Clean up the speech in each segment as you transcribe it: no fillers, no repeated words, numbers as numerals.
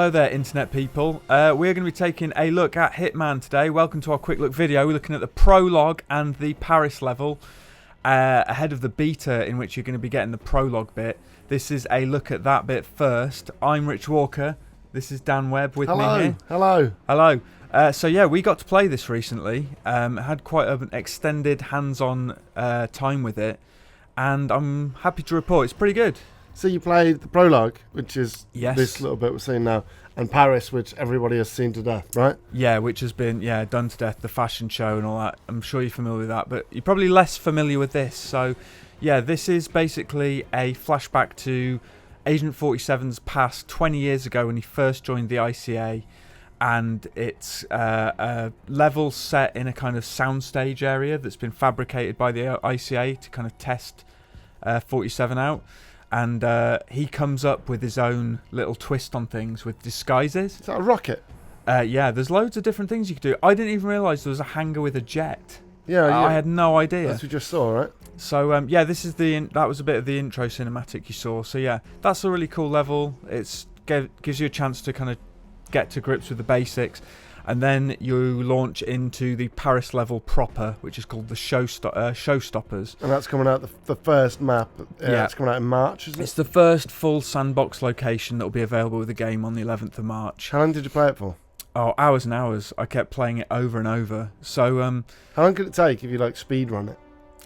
Hello there, internet people. We're going to be taking a look at Hitman today. Welcome to our quick look video. We're looking at the Prologue and the Paris level ahead of the beta, in which you're going to be getting the Prologue bit. This is a look at that bit first. I'm Rich Walker. This is Dan Webb with me here. Hello. So yeah, we got to play this recently. Had quite an extended hands-on time with it, and I'm happy to report it's pretty good. So you played the Prologue, which is Yes. this little bit we're seeing now, and Paris, which everybody has seen to death, right? Yeah, which has been done to death, the fashion show and all that. I'm sure you're familiar with that, but you're probably less familiar with this. So yeah, this is basically a flashback to Agent 47's past 20 years ago when he first joined the ICA, and it's a level set in a kind of soundstage area that's been fabricated by the ICA to kind of test 47 out. And he comes up with his own little twist on things with disguises. Is that a rocket? Yeah, there's loads of different things you could do. I didn't even realise there was a hangar with a jet. Yeah. I had no idea. That's what we just saw, right? So yeah, this is that was a bit of the intro cinematic you saw. So yeah, that's a really cool level. It's gives you a chance to kind of get to grips with the basics. And then you launch into the Paris level proper, which is called the Showstoppers. And that's coming out the first map. Yeah. It's coming out in March, isn't it? It's the first full Sandbox location that will be available with the game on the 11th of March. How long did you play it for? Oh, hours and hours. I kept playing it over and over. So how long could it take if you like speed run it?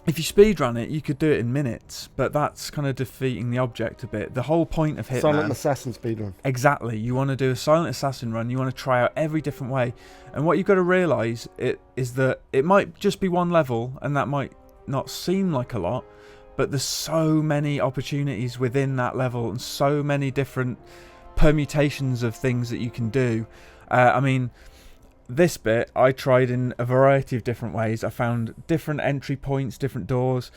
if you speedrun it, you could do it in minutes, but that's kind of defeating the object a bit. The whole point of Hitman... Silent Assassin speedrun. Exactly. You want to do a Silent Assassin run. You want to try out every different way. And what you've got to realise is that it might just be one level, and that might not seem like a lot, but there's so many opportunities within that level and so many different permutations of things that you can do. I mean... This bit I tried in a variety of different ways. I found different entry points, different doors,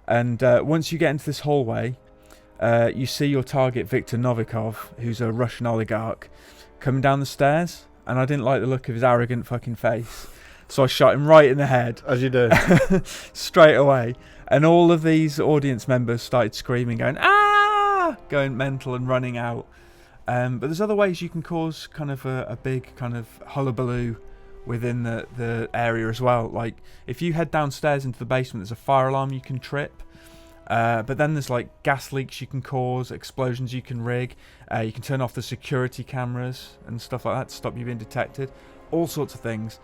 and once you get into this hallway, you see your target, Viktor Novikov, who's a Russian oligarch, coming down the stairs, and I didn't like the look of his arrogant fucking face, so I shot him right in the head. As you do. Straight away. And all of these audience members started screaming, going, "Ah!" going mental and running out. But there's other ways you can cause kind of a big kind of hullabaloo within the area as well. Like if you head downstairs into the basement, there's a fire alarm you can trip. But then there's like gas leaks you can cause, explosions you can rig. You can turn off the security cameras and stuff like that to stop you being detected. All sorts of things.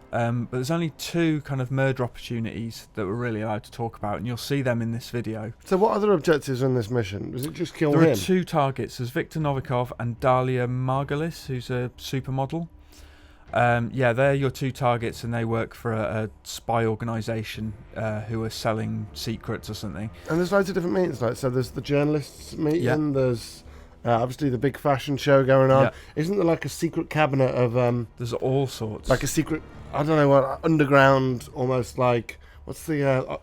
But there's only two kind of murder opportunities that we're really allowed to talk about, and you'll see them in this video. So what other objectives on this mission? Was it just kill him? There are two targets. There's Viktor Novikov and Dalia Margulis, who's a supermodel. Yeah, they're your two targets, and they work for a spy organisation who are selling secrets or something. And there's loads of different meetings, like so there's the journalists meeting, yeah. There's... obviously the big fashion show going on. Yeah. Isn't there like a secret cabinet of... There's all sorts. Like a secret... I don't know what... Underground, almost like... What's the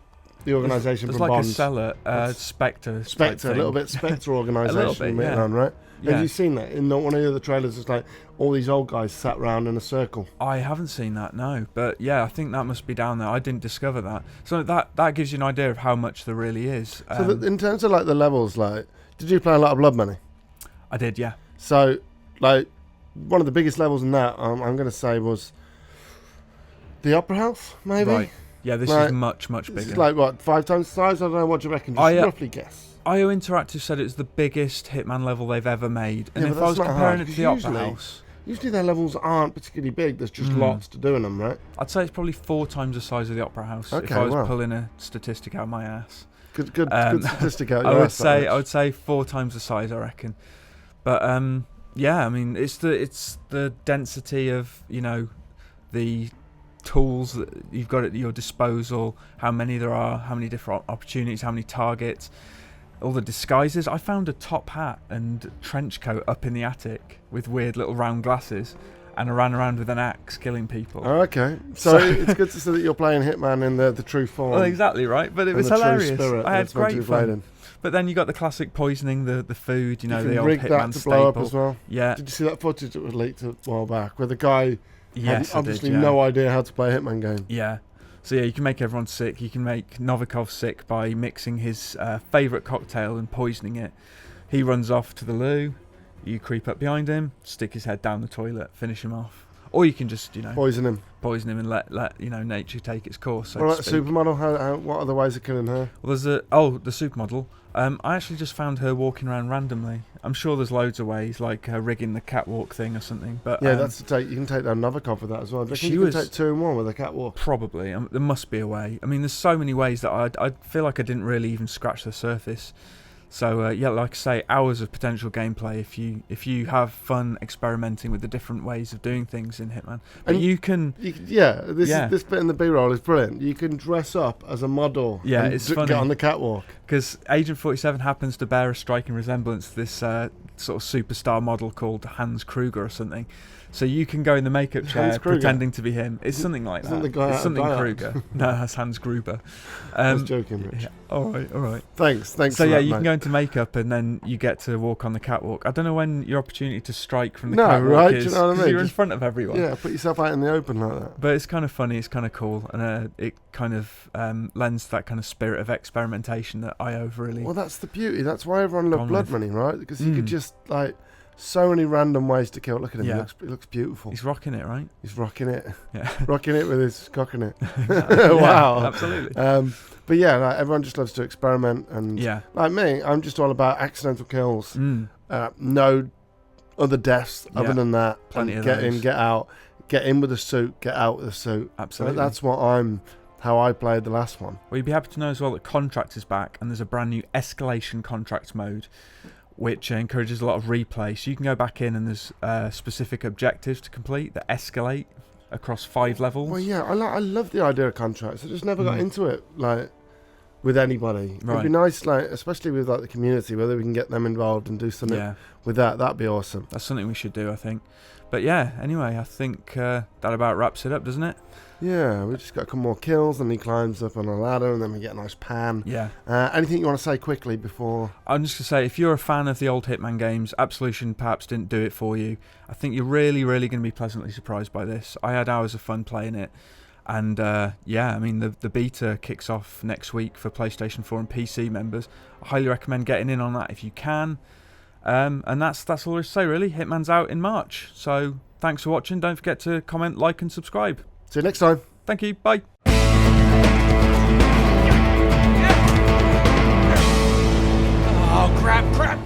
organisation there's from like Bond? a cellar, Spectre. Spectre, a little bit Spectre organisation meeting on, right? Yeah. Have you seen that? In one of the other trailers, it's like all these old guys sat round in a circle. I haven't seen that, no. But yeah, I think that must be down there. I didn't discover that. So that gives you an idea of how much there really is. So in terms of like the levels, like, did you play a lot of Blood Money? I did, yeah. So, like, one of the biggest levels in that, I'm going to say, was the Opera House, maybe? Right. Yeah, this is much, much bigger. This is like, what, 5 times the size? I don't know, what do you reckon? Just roughly guess. IO Interactive said it was the biggest Hitman level they've ever made. And if I was comparing it to the Opera House... Usually their levels aren't particularly big. There's just lots to do in them, right? I'd say it's probably 4 times the size of the Opera House, okay, if I was pulling a statistic out of my ass. Good statistic out of your ass. I would say 4 times the size, I reckon. But yeah, I mean, it's the density of, you know, the tools that you've got at your disposal, how many there are, how many different opportunities, how many targets, all the disguises. I found a top hat and trench coat up in the attic with weird little round glasses, and I ran around with an axe killing people. Oh, okay. So it's good to see that you're playing Hitman in the true form. Well, exactly right, but it was hilarious. I had great fun. But then you got the classic poisoning the food, you know, the old Hitman staple. Blow up as well. Yeah. Did you see that footage that was leaked a while back where the guy had obviously I did, yeah. no idea how to play a Hitman game? Yeah. So yeah, you can make everyone sick. You can make Novikov sick by mixing his favourite cocktail and poisoning it. He runs off to the loo. You creep up behind him, stick his head down the toilet, finish him off. Or you can just, poison him and let nature take its course. So what about the supermodel? What other ways of killing her? Well, there's the supermodel. I actually just found her walking around randomly. I'm sure there's loads of ways, like rigging the catwalk thing or something. But yeah, that's you can take down Novikov with that as well. You can take 2 in 1 with a catwalk. Probably. There must be a way. I mean, there's so many ways that I feel like I didn't really even scratch the surface. So yeah, like I say, hours of potential gameplay if you have fun experimenting with the different ways of doing things in Hitman. But this bit in the B-roll is brilliant. You can dress up as a model. Yeah, it's funny. Get on the catwalk. Because Agent 47 happens to bear a striking resemblance to this sort of superstar model called Hans Kruger or something. So you can go in the makeup chair pretending to be him. It's something like that. It's something Kruger. No, that's Hans Gruber. I was joking, Rich. Yeah. All right. Thanks. So yeah, you can go into makeup and then you get to walk on the catwalk. I don't know when your opportunity to strike from the catwalk is. Do you know what I mean? You're in front of everyone. Yeah, put yourself out in the open like that. But it's kind of funny. It's kind of cool, and it kind of lends that kind of spirit of experimentation that I overly. Well, that's the beauty. That's why everyone loved Blood Money, right? Because you could just so many random ways to kill. Look at him. Yeah. He looks beautiful. He's rocking it, right? He's rocking it. Yeah. Rocking it with his cock in it. Wow. Absolutely. But yeah, everyone just loves to experiment. And like me, I'm just all about accidental kills. No other deaths other than that. Plenty of get those. in, get out. Get in with a suit, get out with a suit. Absolutely. That's how I played the last one. Well, you'd be happy to know as well that Contract is back, and there's a brand new escalation contract mode, which encourages a lot of replay. So you can go back in and there's specific objectives to complete that escalate across 5 levels. Well, yeah, I love the idea of contracts. I just never got into it, like, with anybody. Right. It'd be nice, like, especially with like the community, whether we can get them involved and do something with that. That'd be awesome. That's something we should do, I think. But yeah, anyway, I think that about wraps it up, doesn't it? Yeah, we just got a couple more kills, and he climbs up on a ladder, and then we get a nice pan. Yeah. Anything you want to say quickly before? I'm just going to say, if you're a fan of the old Hitman games, Absolution perhaps didn't do it for you. I think you're really, really going to be pleasantly surprised by this. I had hours of fun playing it. And yeah, I mean, the beta kicks off next week for PlayStation 4 and PC members. I highly recommend getting in on that if you can. And that's all there is to say, really. Hitman's out in March. So thanks for watching. Don't forget to comment, like, and subscribe. See you next time. Thank you. Bye. Oh, crap.